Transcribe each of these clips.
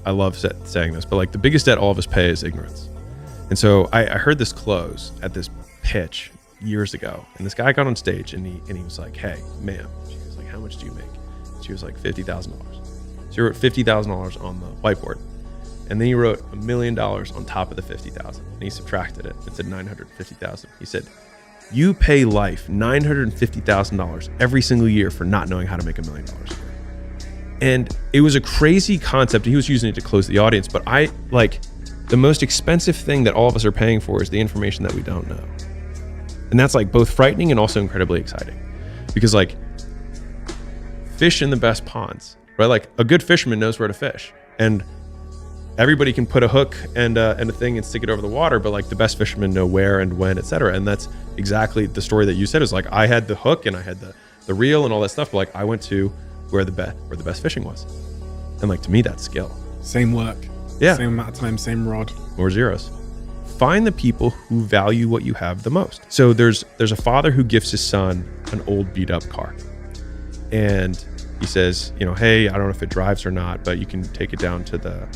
I love saying this, but like the biggest debt all of us pay is ignorance. And so I heard this close at this pitch years ago, and this guy got on stage and he was like, "Hey, ma'am," she was like, "how much do you make?" She was like, $50,000. So he wrote $50,000 on the whiteboard, and then he wrote $1 million on top of the 50,000, and he subtracted it. It said 950,000. He said, "You pay life $950,000 every single year for not knowing how to make $1 million." And it was a crazy concept. He was using it to close the audience, but the most expensive thing that all of us are paying for is the information that we don't know. And that's like both frightening and also incredibly exciting, because like fish in the best ponds, right? Like a good fisherman knows where to fish, and everybody can put a hook and a thing and stick it over the water, but like the best fishermen know where and when, et cetera. And that's exactly the story that you said. Is like, I had the hook and I had the reel and all that stuff, but like I went to where the best fishing was. And like, to me, that's skill. Same work. Yeah. Same amount of time, same rod. More zeros. Find the people who value what you have the most. So there's a father who gifts his son an old beat up car. And he says, "Hey, I don't know if it drives or not, but you can take it down to the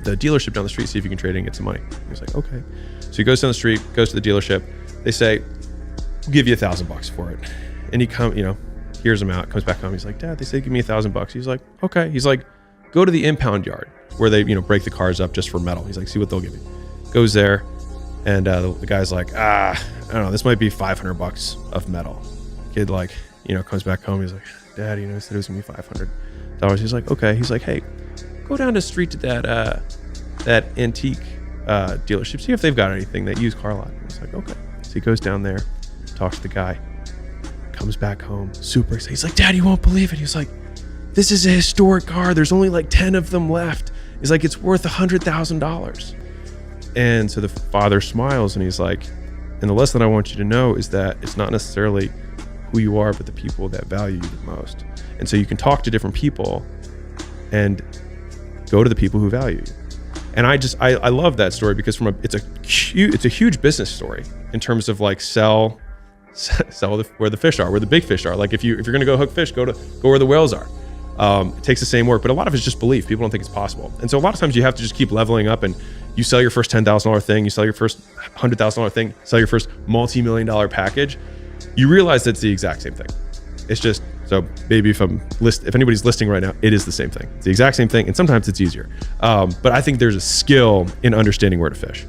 dealership down the street, see if you can trade it and get some money." He's like, "Okay." So he goes down the street, goes to the dealership. They say, "We'll give you $1,000 for it." And he hears him out, comes back home. He's like, "Dad, they said give me $1,000. He's like, "Okay." He's like, "Go to the impound yard where they, break the cars up just for metal." He's like, "See what they'll give you." Goes there, and the guy's like, I don't know, this might be $500 of metal. Kid comes back home. He's like, "Dad, he said it was gonna be $500. He's like, "Okay." He's like, "Hey, go down the street to that antique dealership, see if they've got anything, that used car lot." He's like, "Okay." So he goes down there, talks to the guy, comes back home, super excited. He's like, "Dad, you won't believe it." He's like, "This is a historic car. There's only like 10 of them left." He's like, "It's worth $100,000. And so the father smiles and he's like, "And the lesson I want you to know is that it's not necessarily who you are, but the people that value you the most. And so you can talk to different people and go to the people who value you." And I love that story, because it's a huge business story in terms of like sell where the fish are, where the big fish are. Like if you're going to go hook fish, go where the whales are. It takes the same work, but a lot of it's just belief. People don't think it's possible. And so a lot of times you have to just keep leveling up, and you sell your first $10,000 thing, you sell your first $100,000 thing, sell your first multi-million-dollar package. You realize that it's the exact same thing. It's just, so maybe if anybody's listening right now, it is the same thing. It's the exact same thing, and sometimes it's easier. But I think there's a skill in understanding where to fish.